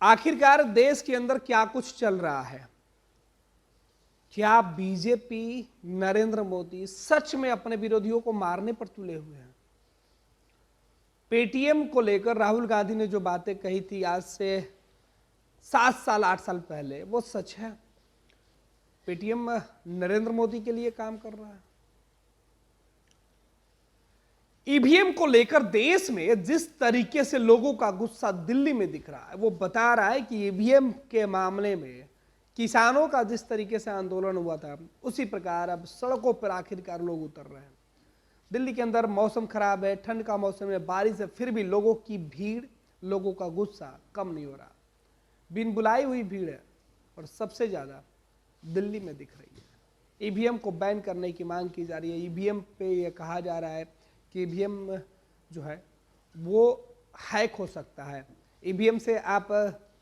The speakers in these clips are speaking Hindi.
आखिरकार देश के अंदर क्या कुछ चल रहा है? क्या बीजेपी, नरेंद्र मोदी सच में अपने विरोधियों को मारने पर तुले हुए हैं? पेटीएम को लेकर राहुल गांधी ने जो बातें कही थी आज से 7 साल 8 साल पहले, वो सच है? पेटीएम नरेंद्र मोदी के लिए काम कर रहा है? ईवीएम को लेकर देश में जिस तरीके से लोगों का गुस्सा दिल्ली में दिख रहा है, वो बता रहा है कि ईवीएम के मामले में किसानों का जिस तरीके से आंदोलन हुआ था, उसी प्रकार अब सड़कों पर आखिरकार लोग उतर रहे हैं। दिल्ली के अंदर मौसम खराब है, ठंड का मौसम है, बारिश है, फिर भी लोगों की भीड़, लोगों का गुस्सा कम नहीं हो रहा। बिन बुलाई हुई भीड़ है और सबसे ज्यादा दिल्ली में दिख रही है। ईवीएम को बैन करने की मांग की जा रही है। ईवीएम पे यह कहा जा रहा है कि ईवीएम जो है वो हैक हो सकता है। ईवीएम से आप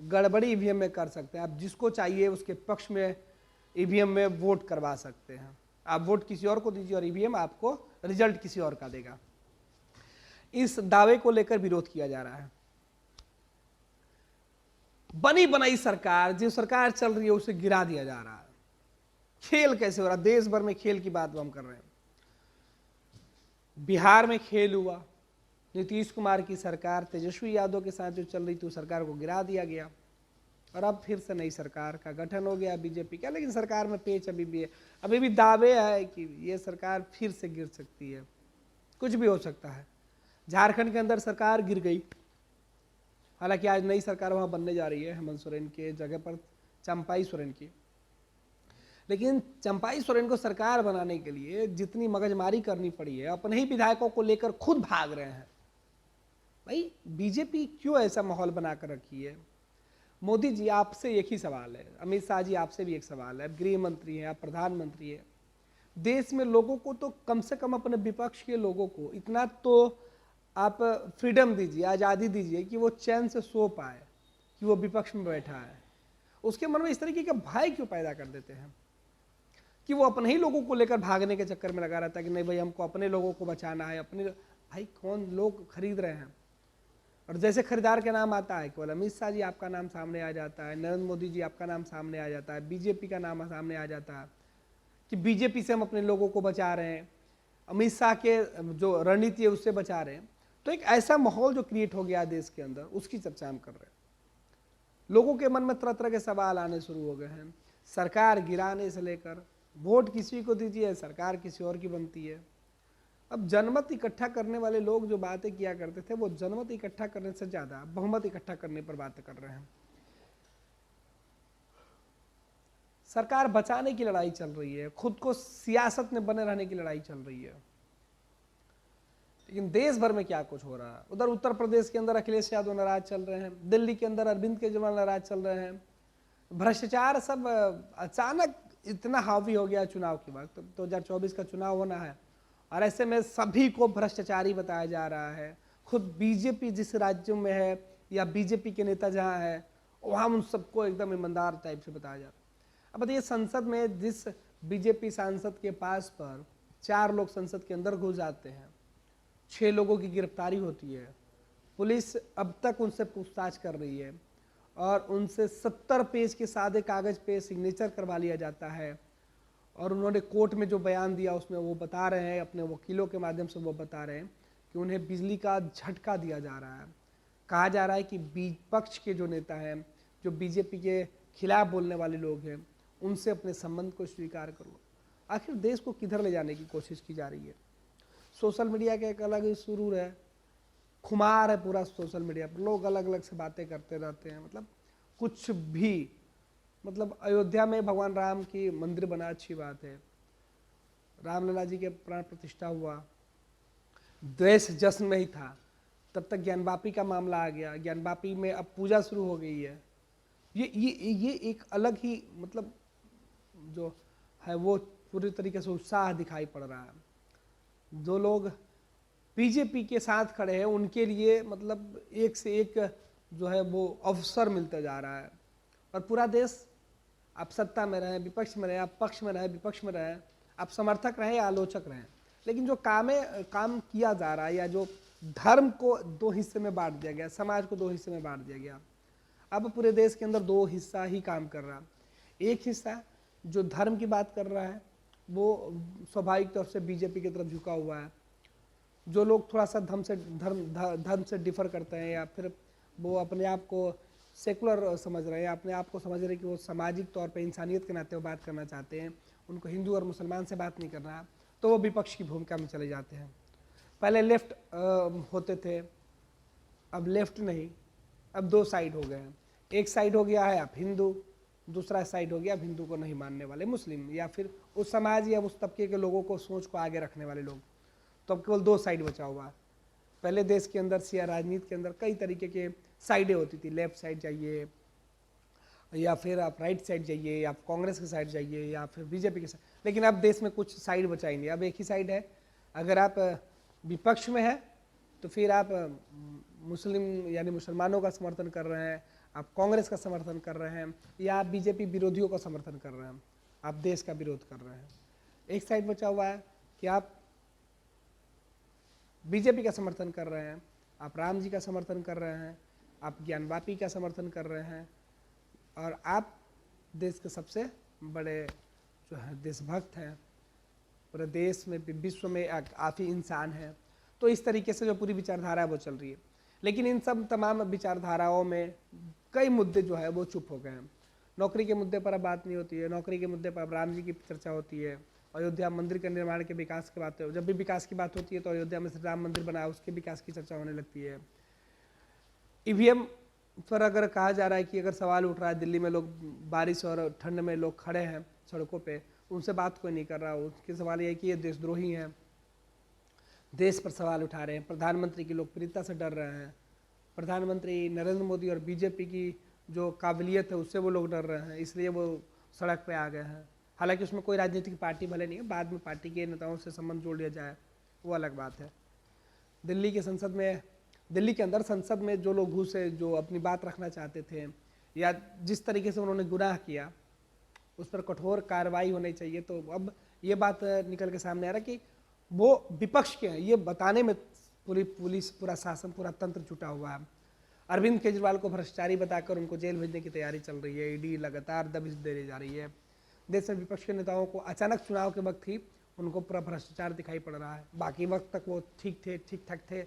गड़बड़ी ईवीएम में कर सकते हैं। आप जिसको चाहिए उसके पक्ष में ईवीएम में वोट करवा सकते हैं। आप वोट किसी और को दीजिए और ईवीएम आपको रिजल्ट किसी और का देगा। इस दावे को लेकर विरोध किया जा रहा है। बनी बनाई सरकार, जो सरकार चल रही है, उसे गिरा दिया जा रहा है। खेल कैसे हो रहा है? देश भर में खेल की बात हम कर रहे हैं। बिहार में खेल हुआ, नीतीश कुमार की सरकार तेजस्वी यादव के साथ जो चल रही थी, उस सरकार को गिरा दिया गया और अब फिर से नई सरकार का गठन हो गया बीजेपी का। लेकिन सरकार में पेच अभी भी है। अभी भी दावे है कि ये सरकार फिर से गिर सकती है, कुछ भी हो सकता है। झारखंड के अंदर सरकार गिर गई, हालांकि आज नई सरकार वहां बनने जा रही है हेमंत सोरेन के जगह पर चंपाई सोरेन की। लेकिन चंपाई सोरेन को सरकार बनाने के लिए जितनी मगजमारी करनी पड़ी है, अपने ही विधायकों को लेकर खुद भाग रहे हैं। भाई बीजेपी क्यों ऐसा माहौल बनाकर रखी है? मोदी जी, आपसे एक ही सवाल है, अमित शाह जी आपसे भी एक सवाल है, गृह मंत्री हैं, आप प्रधानमंत्री हैं। देश में लोगों को तो कम से कम, अपने विपक्ष के लोगों को इतना तो आप फ्रीडम दीजिए, आज़ादी दीजिए कि वो चैन से सो पाए कि वो विपक्ष में बैठा है। उसके मन में इस तरीके का भय क्यों पैदा कर देते हैं कि वो अपने ही लोगों को लेकर भागने के चक्कर में लगा रहता है कि नहीं भाई, हमको अपने लोगों को बचाना है। अपने भाई कौन लोग खरीद रहे हैं? और जैसे खरीदार का नाम आता है, केवल अमित शाह जी आपका नाम सामने आ जाता है, नरेंद्र मोदी जी आपका नाम सामने आ जाता है, बीजेपी का नाम सामने आ जाता है कि बीजेपी से हम अपने लोगों को बचा रहे हैं, अमित शाह के जो रणनीति है उससे बचा रहे हैं। तो एक ऐसा माहौल जो क्रिएट हो गया देश के अंदर, उसकी चर्चा हम कर रहे हैं। लोगों के मन में तरह तरह के सवाल आने शुरू हो गए हैं। सरकार गिराने से लेकर वोट किसी को दीजिए, सरकार किसी और की बनती है। अब जनमत इकट्ठा करने वाले लोग जो बातें किया करते थे, वो जनमत इकट्ठा करने से ज्यादा बहुमत इकट्ठा करने पर बातें कर रहे हैं। सरकार बचाने की लड़ाई चल रही है, खुद को सियासत में बने रहने की लड़ाई चल रही है। लेकिन देश भर में क्या कुछ हो रहा है? उधर उत्तर प्रदेश के अंदर अखिलेश यादव नाराज चल रहे हैं, दिल्ली के अंदर अरविंद केजरीवाल नाराज चल रहे हैं। भ्रष्टाचार सब अचानक इतना हावी हो गया चुनाव के वक्त। 2024 का चुनाव होना है और ऐसे में सभी को भ्रष्टाचारी बताया जा रहा है। खुद बीजेपी जिस राज्यों में है या बीजेपी के नेता जहां है, वहां उन सबको एकदम ईमानदार टाइप से बताया जा रहा है। अब बताइए, संसद में जिस बीजेपी सांसद के पास पर 4 लोग संसद के अंदर घुस जाते हैं, 6 लोगों की गिरफ्तारी होती है, पुलिस अब तक उनसे पूछताछ कर रही है और उनसे 70 पेज के सादे कागज पे सिग्नेचर करवा लिया जाता है। और उन्होंने कोर्ट में जो बयान दिया उसमें वो बता रहे हैं, अपने वकीलों के माध्यम से वो बता रहे हैं कि उन्हें बिजली का झटका दिया जा रहा है। कहा जा रहा है कि विपक्ष के जो नेता हैं, जो बीजेपी के खिलाफ बोलने वाले लोग हैं, उनसे अपने संबंध को स्वीकार करो। आखिर देश को किधर ले जाने की कोशिश की जा रही है? सोशल मीडिया का एक अलग ही सुरूर है, खुमार है पूरा सोशल मीडिया पर। लोग अलग अलग से बातें करते रहते हैं, मतलब कुछ भी। मतलब अयोध्या में भगवान राम की मंदिर बना, अच्छी बात है, रामलला जी के प्राण प्रतिष्ठा हुआ, देश जश्न में ही था। तब तक ज्ञानवापी का मामला आ गया, ज्ञानवापी में अब पूजा शुरू हो गई है। ये एक अलग ही मतलब जो है वो पूरी तरीके से उत्साह दिखाई पड़ रहा है। जो लोग बीजेपी के साथ खड़े हैं उनके लिए मतलब एक से एक जो है वो अवसर मिलता जा रहा है। और पूरा देश, आप सत्ता में रहें, विपक्ष में रहें, आप पक्ष में रहें, विपक्ष में रहें, आप समर्थक रहें या आलोचक रहें, लेकिन जो काम किया जा रहा है, या जो धर्म को 2 हिस्से में बांट दिया गया, समाज को 2 हिस्से में बांट दिया गया, अब पूरे देश के अंदर दो हिस्सा ही काम कर रहा है। एक हिस्सा जो धर्म की बात कर रहा है वो स्वाभाविक तौर से बीजेपी की तरफ झुका हुआ है। जो लोग थोड़ा सा धर्म से डिफर करते हैं या फिर वो अपने आप को सेकुलर समझ रहे हैं, अपने आप को समझ रहे हैं कि वो सामाजिक तौर पे इंसानियत के नाते वो बात करना चाहते हैं, उनको हिंदू और मुसलमान से बात नहीं करना, तो वो विपक्ष की भूमिका में चले जाते हैं। पहले लेफ्ट होते थे, अब लेफ्ट नहीं, अब दो साइड हो गए हैं। एक साइड हो गया है अब हिंदू, दूसरा साइड हो गया अब हिंदू को नहीं मानने वाले मुस्लिम, या फिर उस समाज या उस तबके के लोगों को सोच को आगे रखने वाले लोग। तो अब केवल दो साइड बचा हुआ है। पहले देश के अंदर सिया राजनीति के अंदर कई तरीके के साइडें होती थी, लेफ्ट साइड जाइए या फिर आप राइट साइड जाइए या कांग्रेस की साइड जाइए या फिर बीजेपी की साइड, लेकिन अब देश में कुछ साइड बचा ही नहीं, अब एक ही साइड है। अगर आप विपक्ष में है तो फिर आप मुस्लिम यानी मुसलमानों का समर्थन कर रहे हैं, आप कांग्रेस का समर्थन कर रहे हैं, या आप बीजेपी विरोधियों का समर्थन कर रहे हैं, आप देश का विरोध कर रहे हैं। एक साइड बचा हुआ है कि आप बीजेपी का समर्थन कर रहे हैं, आप राम जी का समर्थन कर रहे हैं, आप ज्ञानवापी का समर्थन कर रहे हैं, और आप देश के सबसे बड़े जो है देशभक्त हैं, पूरे देश में विश्व में आप ही इंसान हैं। तो इस तरीके से जो पूरी विचारधारा है वो चल रही है। लेकिन इन सब तमाम विचारधाराओं में कई मुद्दे जो है वो चुप हो गए हैं। नौकरी के मुद्दे पर अब बात नहीं होती है, नौकरी के मुद्दे पर अब राम जी की चर्चा होती है, अयोध्या मंदिर के निर्माण के विकास की बात है, जब भी विकास की बात होती है तो अयोध्या में श्री राम मंदिर बना उसके विकास की चर्चा होने लगती है। ईवीएम पर अगर कहा जा रहा है कि अगर सवाल उठ रहा है, दिल्ली में लोग बारिश और ठंड में लोग खड़े हैं सड़कों पे, उनसे बात कोई नहीं कर रहा, उसके सवाल ये है कि ये देशद्रोही हैं, देश पर सवाल उठा रहे हैं, प्रधानमंत्री की लोकप्रियता से डर रहे हैं, प्रधानमंत्री नरेंद्र मोदी और बीजेपी की जो काबिलियत है उससे वो लोग डर रहे हैं, इसलिए वो सड़क पे आ गए हैं। हालांकि उसमें कोई राजनीतिक पार्टी भले नहीं है, बाद में पार्टी के नेताओं से संबंध जोड़ लिया जाए वो अलग बात है। दिल्ली के संसद में, दिल्ली के अंदर संसद में जो लोग घुसे, जो अपनी बात रखना चाहते थे या जिस तरीके से उन्होंने गुनाह किया उस पर कठोर कार्रवाई होनी चाहिए। तो अब ये बात निकल के सामने आ रहा है कि वो विपक्ष के हैं, ये बताने में पूरी पुलिस, पूरा शासन, पूरा तंत्र जुटा हुआ है। अरविंद केजरीवाल को भ्रष्टाचारी बताकर उनको जेल भेजने की तैयारी चल रही है, ईडी लगातार दबिश दे जा रही है। देश में विपक्ष के नेताओं को अचानक चुनाव के वक्त ही उनको पूरा भ्रष्टाचार दिखाई पड़ रहा है, बाकी वक्त तक वो ठीक ठाक थे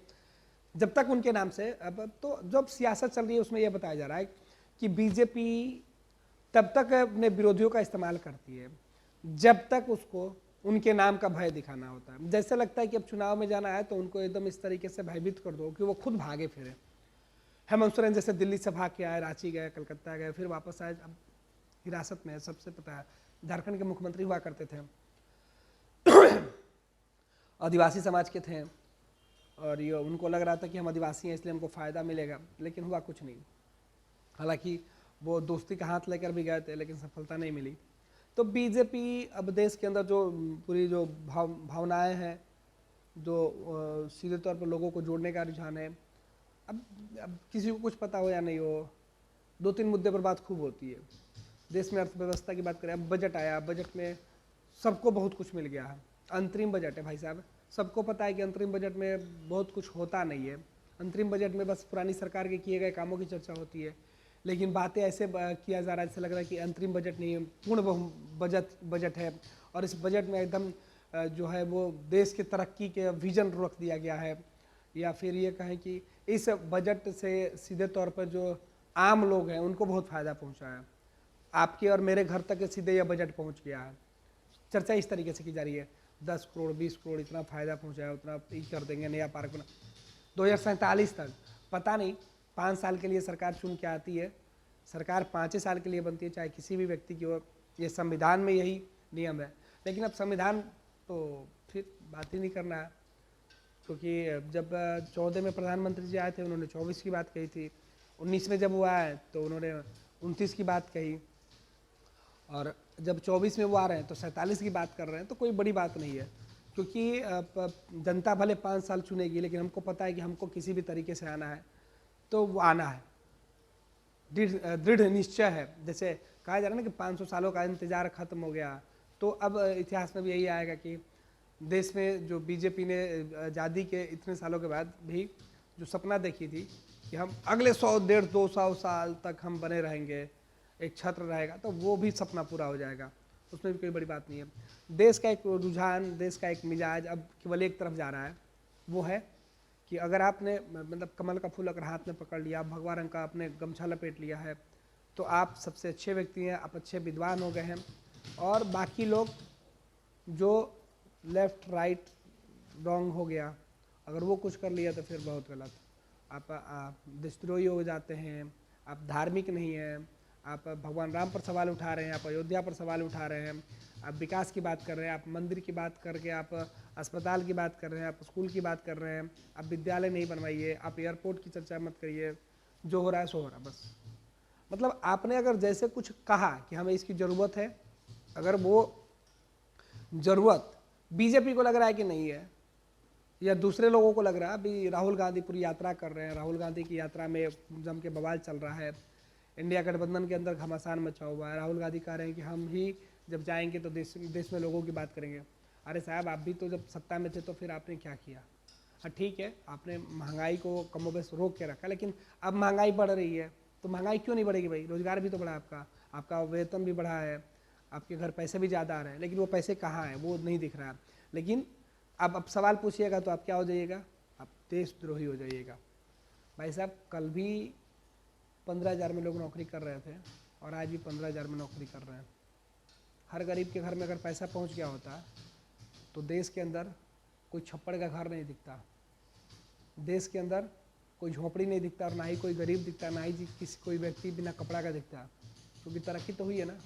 जब तक उनके नाम से। अब तो जब सियासत चल रही है उसमें यह बताया जा रहा है कि बीजेपी तब तक अपने विरोधियों का इस्तेमाल करती है जब तक उसको उनके नाम का भय दिखाना होता है। जैसे लगता है कि अब चुनाव में जाना है तो उनको एकदम इस तरीके से भयभीत कर दो कि वो खुद भागे फिरे। हेमंत सोरेन जैसे दिल्ली से भाग के आए, रांची गए, कलकत्ता गए, फिर वापस आए, अब हिरासत में है। सबसे पता है झारखंड के मुख्यमंत्री हुआ करते थे, आदिवासी समाज के थे, और ये उनको लग रहा था कि हम आदिवासी हैं इसलिए हमको फ़ायदा मिलेगा, लेकिन हुआ कुछ नहीं। हालांकि वो दोस्ती का हाथ लेकर भी गए थे लेकिन सफलता नहीं मिली। तो बीजेपी अब देश के अंदर जो पूरी जो भावनाएं हैं, जो सीधे तौर पर लोगों को जोड़ने का रुझान है, अब किसी को कुछ पता हो या नहीं हो, दो तीन मुद्दे पर बात खूब होती है। देश में अर्थव्यवस्था की बात करें, अब बजट आया, बजट में सबको बहुत कुछ मिल गया है। अंतरिम बजट है भाई साहब, सबको पता है कि अंतरिम बजट में बहुत कुछ होता नहीं है। अंतरिम बजट में बस पुरानी सरकार के किए गए कामों की चर्चा होती है, लेकिन बातें ऐसे किया जा रहा है, ऐसे लग रहा है कि अंतरिम बजट नहीं है, पूर्ण बजट है, और इस बजट में एकदम जो है वो देश के तरक्की के विजन रख दिया गया है। या फिर ये कहें कि इस बजट से सीधे तौर पर जो आम लोग हैं उनको बहुत फ़ायदा पहुंचा है, आपके और मेरे घर तक सीधे यह बजट पहुंच गया है। चर्चा इस तरीके से की जा रही है, 10 करोड़ 20 करोड़ इतना फ़ायदा पहुंचाया, उतना कर देंगे, नया पार्क बना 2047 तक। पता नहीं, 5 साल के लिए सरकार चुन के आती है, सरकार 5 साल के लिए बनती है, चाहे किसी भी व्यक्ति की हो, ये संविधान में यही नियम है। लेकिन अब संविधान तो फिर बात ही नहीं करना है, क्योंकि जब 14 में प्रधानमंत्री जी आए थे उन्होंने 24 की बात कही थी, 19 में जब वो आए तो उन्होंने 29 की बात कही, और जब 24 में वो आ रहे हैं तो 47 की बात कर रहे हैं। तो कोई बड़ी बात नहीं है, क्योंकि जनता भले 5 साल चुनेगी, लेकिन हमको पता है कि हमको किसी भी तरीके से आना है तो वो आना है, दृढ़ निश्चय है। जैसे कहा जा रहा है ना कि 500 सालों का इंतजार खत्म हो गया, तो अब इतिहास में भी यही आएगा कि देश में जो बीजेपी ने आज़ादी के इतने सालों के बाद भी जो सपना देखी थी कि कि हम अगले 100, 150, 200 साल तक हम बने रहेंगे, एक छत्र रहेगा, तो वो भी सपना पूरा हो जाएगा, उसमें भी कोई बड़ी बात नहीं है। देश का एक रुझान, देश का एक मिजाज अब केवल एक तरफ जा रहा है, वो है कि अगर आपने मतलब कमल का फूल अगर हाथ में पकड़ लिया, भगवा रंग का आपने गमछा लपेट लिया है, तो आप सबसे अच्छे व्यक्ति हैं, आप अच्छे विद्वान हो गए हैं, और बाकी लोग जो लेफ्ट राइट रॉन्ग हो गया, अगर वो कुछ कर लिया तो फिर बहुत गलत। आप देशद्रोही हो जाते हैं, आप धार्मिक नहीं हैं, आप भगवान राम पर सवाल उठा रहे हैं, आप अयोध्या पर सवाल उठा रहे हैं, आप विकास की बात कर रहे हैं, आप मंदिर की बात करके आप अस्पताल की बात कर रहे हैं, आप स्कूल की बात कर रहे हैं, आप विद्यालय नहीं बनवाइए, आप एयरपोर्ट की चर्चा मत करिए, जो हो रहा है सो हो रहा है बस। मतलब आपने अगर जैसे कुछ कहा कि हमें इसकी ज़रूरत है, अगर वो ज़रूरत बीजेपी को लग रहा है कि नहीं है, या दूसरे लोगों को लग रहा है, अभी राहुल गांधी पूरी यात्रा कर रहे हैं, राहुल गांधी की यात्रा में जम के बवाल चल रहा है, इंडिया गठबंधन के अंदर घमासान मचा हुआ है, राहुल गांधी कह रहे हैं कि हम ही जब जाएंगे तो देश में लोगों की बात करेंगे। अरे साहब, आप भी तो जब सत्ता में थे तो फिर आपने क्या किया? हाँ ठीक है, आपने महंगाई को कमोबेश रोक के रखा, लेकिन अब महंगाई बढ़ रही है, तो महंगाई क्यों नहीं बढ़ेगी भाई? रोजगार भी तो बढ़ा आपका, आपका वेतन भी बढ़ा है, आपके घर पैसे भी ज़्यादा आ रहे हैं, लेकिन वो पैसे कहाँ हैं वो नहीं दिख रहा है। लेकिन अब सवाल पूछिएगा तो आप क्या हो जाइएगा? आप देशद्रोही हो जाइएगा। भाई साहब, कल भी 15,000 में लोग नौकरी कर रहे थे और आज भी 15,000 में नौकरी कर रहे हैं। हर गरीब के घर में अगर पैसा पहुंच गया होता तो देश के अंदर कोई छप्पड़ का घर नहीं दिखता, देश के अंदर कोई झोंपड़ी नहीं दिखता, और ना ही कोई गरीब दिखता, ना ही किसी कोई व्यक्ति बिना कपड़ा का दिखता, क्योंकि तरक्की तो हुई है ना,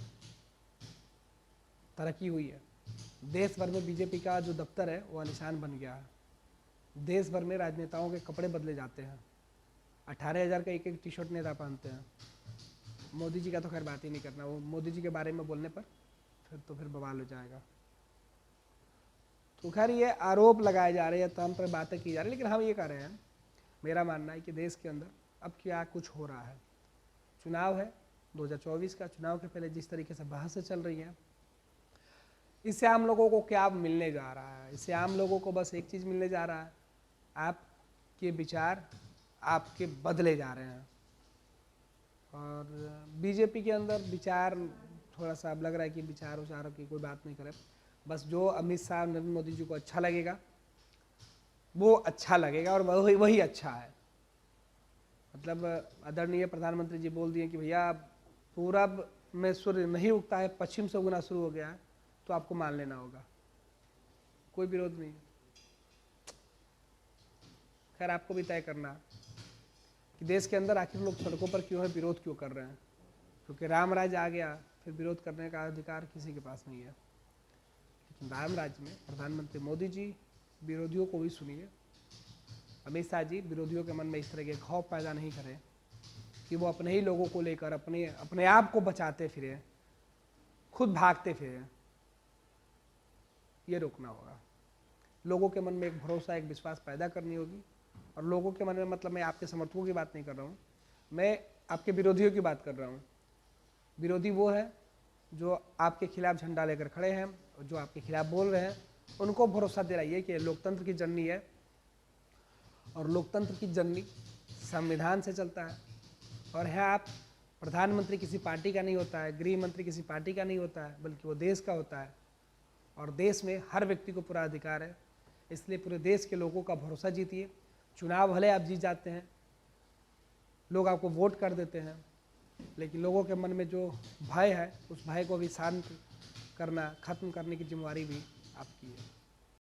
तरक्की हुई है। देश भर में बीजेपी का जो दफ्तर है वो निशान बन गया है। देश भर में राजनेताओं के कपड़े बदले जाते हैं, 18,000 का एक टी शर्ट नेता पहनते हैं। मोदी जी का तो खैर बात ही नहीं करना, वो मोदी जी के बारे में बोलने पर फिर बवाल हो जाएगा। तो खैर ये आरोप लगाए जा रहे हैं, तमाम तरह बातें की जा रही है, लेकिन हम ये कह रहे हैं, मेरा मानना है कि देश के अंदर अब क्या कुछ हो रहा है। चुनाव है 2024 का, चुनाव के पहले जिस तरीके से बहसें चल रही हैं, इससे आम लोगों को क्या मिलने जा रहा है? इससे आम लोगों को बस एक चीज़ मिलने जा रहा है, आपके विचार आपके बदले जा रहे हैं। और बीजेपी के अंदर विचार थोड़ा सा अब लग रहा है कि विचार उचारों की कोई बात नहीं करे, बस जो अमित शाह नरेंद्र मोदी जी को अच्छा लगेगा वो अच्छा लगेगा, और वही अच्छा है। मतलब आदरणीय प्रधानमंत्री जी बोल दिए कि भैया पूरब में सूर्य नहीं उगता है, पश्चिम से उगना शुरू हो गया है, तो आपको मान लेना होगा, कोई विरोध नहीं। खैर आपको भी तय करना कि देश के अंदर आखिर लोग सड़कों पर क्यों है, विरोध क्यों कर रहे हैं। क्योंकि राम राज्य आ गया, फिर विरोध करने का अधिकार किसी के पास नहीं है। लेकिन राम राज्य में प्रधानमंत्री मोदी जी विरोधियों को भी सुनिए, अमित शाह जी विरोधियों के मन में इस तरह के खौफ पैदा नहीं करें कि वो अपने ही लोगों को लेकर अपने आप को बचाते फिरे, खुद भागते फिरे। ये रोकना होगा। लोगों के मन में एक भरोसा, एक विश्वास पैदा करनी होगी। और लोगों के मन में मतलब मैं आपके समर्थकों की बात नहीं कर रहा हूँ, मैं आपके विरोधियों की बात कर रहा हूँ। विरोधी वो है जो आपके खिलाफ झंडा लेकर खड़े हैं, और जो आपके खिलाफ बोल रहे हैं, उनको भरोसा दिलाइए कि लोकतंत्र की जननी है, और लोकतंत्र की जननी संविधान से चलता है। और है आप प्रधानमंत्री किसी पार्टी का नहीं होता है, गृह मंत्री किसी पार्टी का नहीं होता है, बल्कि वो देश का होता है। और देश में हर व्यक्ति को पूरा अधिकार है, इसलिए पूरे देश के लोगों का भरोसा जीतिए। चुनाव भले आप जीत जाते हैं, लोग आपको वोट कर देते हैं, लेकिन लोगों के मन में जो भय है, उस भय को भी शांत करना, खत्म करने की जिम्मेदारी भी आपकी है।